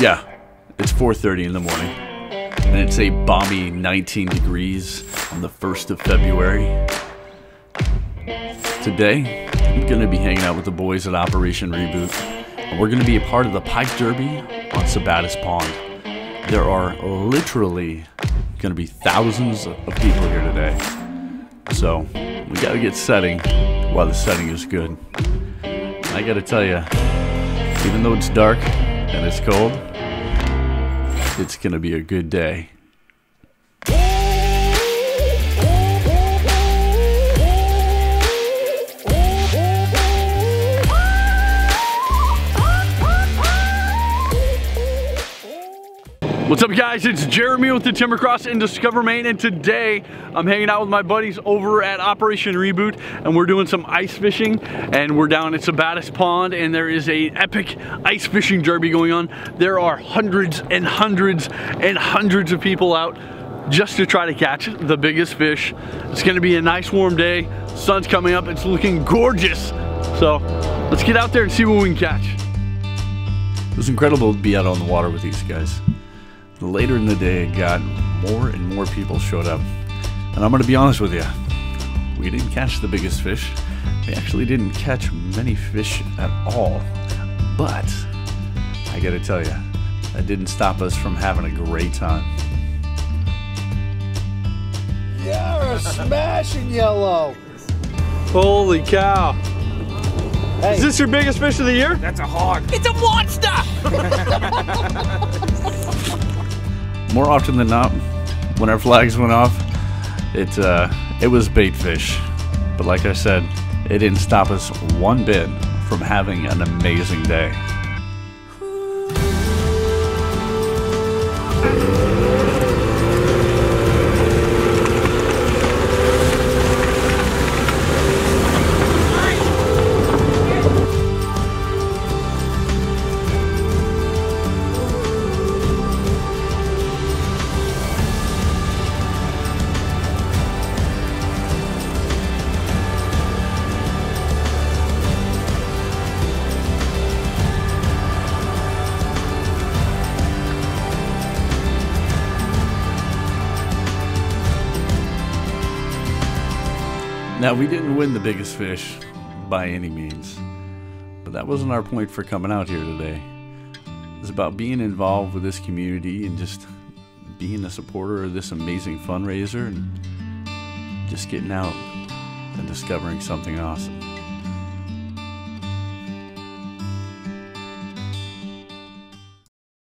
Yeah, it's 4:30 in the morning, and it's a balmy 19 degrees on the 1st of February. Today, I'm going to be hanging out with the boys at Operation Reboot, and we're going to be a part of the Pike Derby on Sabattus Pond. There are literally going to be thousands of people here today, so we got to get setting while the setting is good. I got to tell you, even though it's dark and it's cold, it's going to be a good day. What's up, guys? It's Jeremy with the Timbercross in Discover, Maine, and today I'm hanging out with my buddies over at Operation Reboot, and we're doing some ice fishing, and we're down at Sabattus Pond, and there is a epic ice fishing derby going on. There are hundreds and hundreds and hundreds of people out just to try to catch the biggest fish. It's gonna be a nice warm day. Sun's coming up, it's looking gorgeous. So let's get out there and see what we can catch. It was incredible to be out on the water with these guys. Later in the day, it got more and more people showed up. And I'm gonna be honest with you, we didn't catch the biggest fish. We actually didn't catch many fish at all. But I gotta tell you, that didn't stop us from having a great time. You're a smashing yellow. Holy cow. Hey. Is this your biggest fish of the year? That's a hog. It's a monster! More often than not, when our flags went off, it was bait fish. But like I said, it didn't stop us one bit from having an amazing day. Now, we didn't win the biggest fish by any means, but that wasn't our point for coming out here today. It was about being involved with this community and just being a supporter of this amazing fundraiser and just getting out and discovering something awesome.